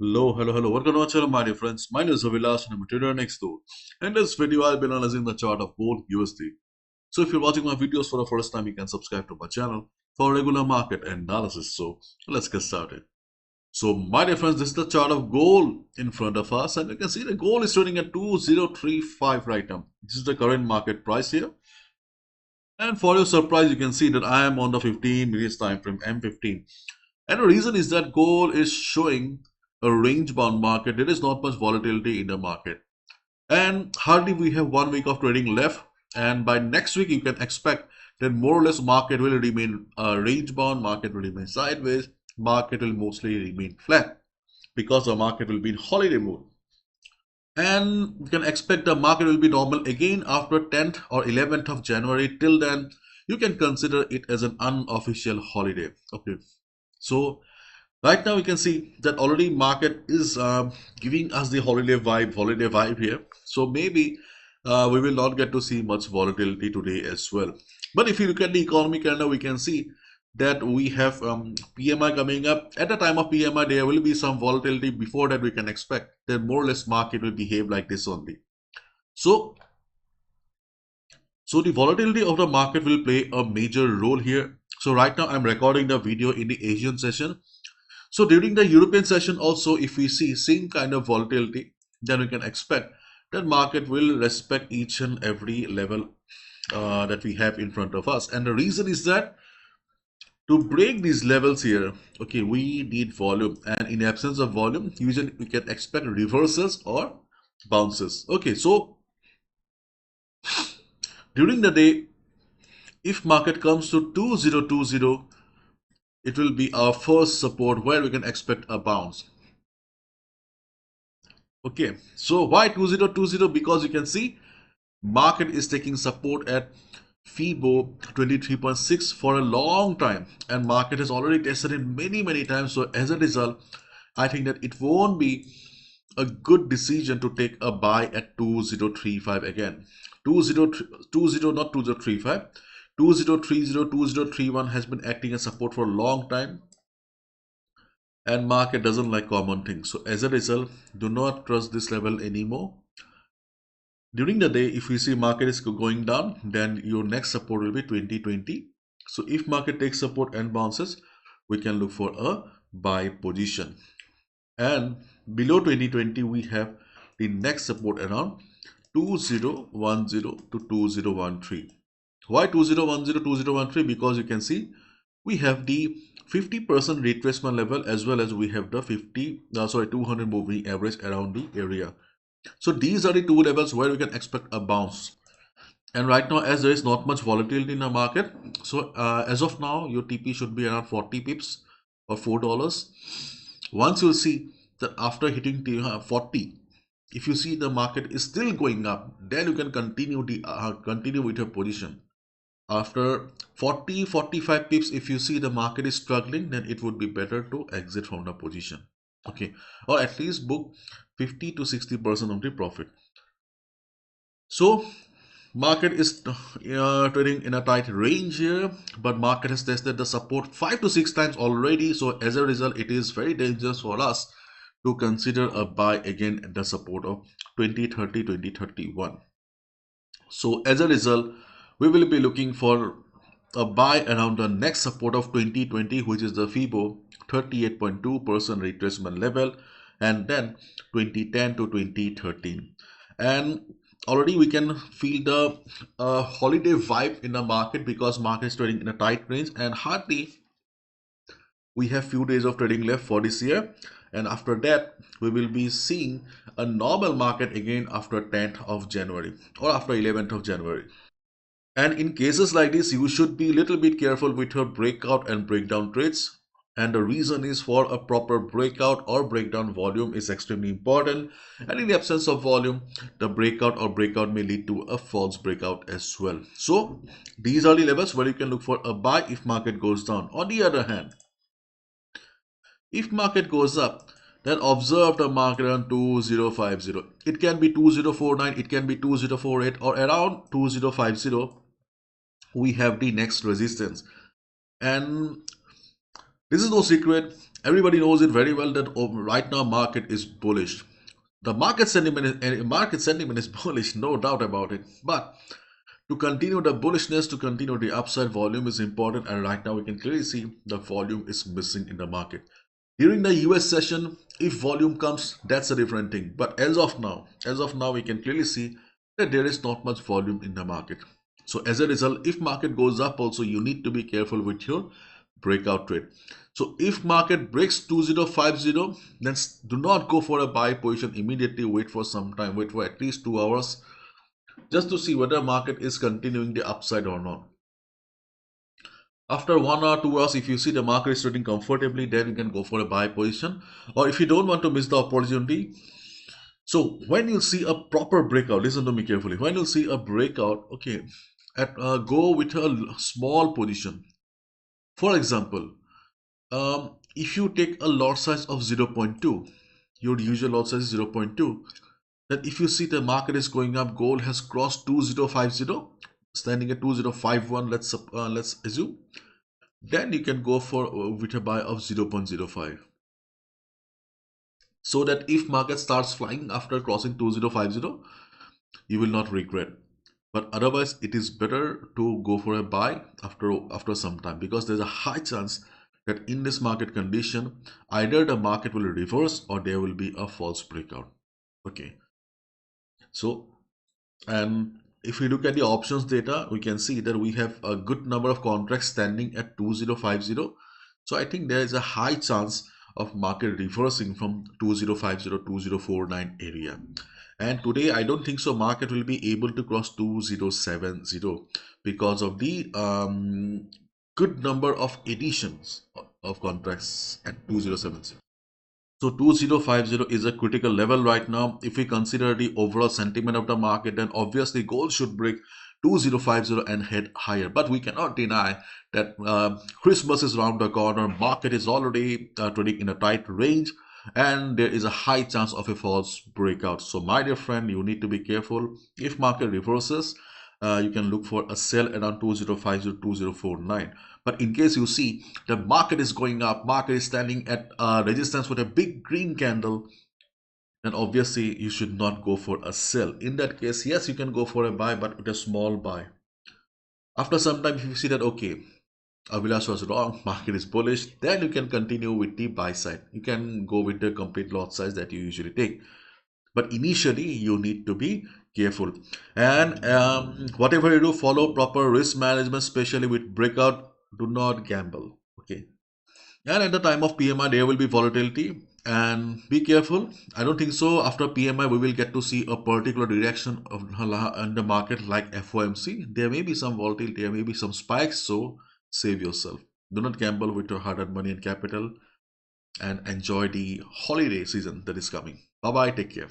Hello. Welcome to our channel, my dear friends. My name is Avilas and I'm a trader next door. In this video, I'll be analyzing the chart of gold USD. So if you're watching my videos for the first time, you can subscribe to my channel for regular market analysis. So let's get started. So my dear friends, this is the chart of gold in front of us, and you can see the gold is trading at 2035 right now. This is the current market price here. And for your surprise, you can see that I am on the 15 minutes time frame M15. And the reason is that gold is showing a range bound market. There is not much volatility in the market. And hardly we have 1 week of trading left. And by next week, you can expect that more or less market will remain range bound, market will remain sideways, market will mostly remain flat because the market will be in holiday mode. And we can expect the market will be normal again after 10th or 11th of January. Till then, you can consider it as an unofficial holiday. Okay. So right now we can see that already market is giving us the holiday vibe here. So maybe we will not get to see much volatility today as well. But if you look at the economic calendar, we can see that we have PMI coming up. At the time of PMI, there will be some volatility. Before that, we can expect that more or less market will behave like this only. So, so the volatility of the market will play a major role here. So right now, I'm recording the video in the Asian session. So during the European session also, if we see same kind of volatility, then we can expect that market will respect each and every level that we have in front of us. And the reason is that to break these levels here, okay, we need volume. And in absence of volume, usually we can expect reversals or bounces. Okay, so during the day, if market comes to 2020, it will be our first support where we can expect a bounce. Okay, so why 2020? Because you can see market is taking support at FIBO 23.6 for a long time, and market has already tested it many times. So as a result, I think that it won't be a good decision to take a buy at 2035 again. 2020, not 2035, 2030, 2031 has been acting as support for a long time, and market doesn't like common things. So as a result, do not trust this level anymore. During the day, if you see market is going down, then your next support will be 2020. So if market takes support and bounces, we can look for a buy position. And below 2020, we have the next support around 2010 to 2013. Why 2010, 2013? Because you can see we have the 50% retracement level as well as we have the 200 moving average around the area. So these are the two levels where we can expect a bounce. And right now, as there is not much volatility in the market, so as of now, your TP should be around 40 pips or $4. Once you see that after hitting 40, if you see the market is still going up, then you can continue with your position. After 45 pips, if you see the market is struggling, then it would be better to exit from the position. Okay, or at least book 50 to 60% of the profit. So market is trading in a tight range here, but market has tested the support 5 to 6 times already. So as a result, it is very dangerous for us to consider a buy again at the support of 2030, 2031. So as a result, we will be looking for a buy around the next support of 2020, which is the FIBO 38.2% retracement level, and then 2010 to 2013. And already we can feel the holiday vibe in the market because market is trading in a tight range, and hardly we have few days of trading left for this year. And after that, we will be seeing a normal market again after 10th of January or after 11th of January. And in cases like this, you should be a little bit careful with your breakout and breakdown trades. And the reason is for a proper breakout or breakdown volume is extremely important. And in the absence of volume, the breakout or breakout may lead to a false breakout as well. So these are the levels where you can look for a buy if market goes down. On the other hand, if market goes up, then observe the market around 2050. It can be 2049, it can be 2048 or around 2050. We have the next resistance, and This is no secret. Everybody knows it very well that right now market is bullish. The market sentiment is bullish, no doubt about it. But to continue the bullishness, to continue the upside, volume is important, and right now we can clearly see the volume is missing in the market. During the US session, if volume comes, that's a different thing. But as of now, we can clearly see that there is not much volume in the market. So as a result, if market goes up also, you need to be careful with your breakout trade. So if market breaks 2050, then do not go for a buy position immediately. Wait for some time, wait for at least 2 hours just to see whether market is continuing the upside or not. After 1 hour, 2 hours, if you see the market is trading comfortably, then you can go for a buy position. Or if you don't want to miss the opportunity, so when you see a proper breakout, listen to me carefully. When you see a breakout, okay, go with a small position. For example, if you take a lot size of 0.2, your usual lot size is 0.2, then if you see the market is going up, gold has crossed 2050, standing at 2051, let's assume, then you can go for with a buy of 0.05, so that if market starts flying after crossing 2050, you will not regret. But otherwise, it is better to go for a buy after some time, because there's a high chance that in this market condition, either the market will reverse or there will be a false breakout. Okay, so and if we look at the options data, we can see that we have a good number of contracts standing at 2050. So I think there is a high chance of market reversing from 2050 2049 area. And today I don't think so market will be able to cross 2070 because of the good number of additions of contracts at 2070. So 2050 is a critical level right now. If we consider the overall sentiment of the market, then obviously gold should break 2050 and head higher. But we cannot deny that Christmas is around the corner. Market is already trading in a tight range, and there is a high chance of a false breakout. So my dear friend, you need to be careful. If market reverses, you can look for a sell around 2050 2049. But in case you see the market is going up, market is standing at resistance with a big green candle, then obviously you should not go for a sell. In that case, yes, you can go for a buy, but with a small buy. After some time, if you see that, okay, Avilash was wrong, market is bullish, then you can continue with the buy side. You can go with the complete lot size that you usually take. But initially, you need to be careful. And whatever you do, follow proper risk management, especially with breakout. Do not gamble. Okay. And at the time of PMI, there will be volatility. And be careful. I don't think so. After PMI, we will get to see a particular direction of in the market like FOMC. There may be some volatility, there may be some spikes. So save yourself. Do not gamble with your hard-earned money and capital, and enjoy the holiday season that is coming. Bye bye. Take care.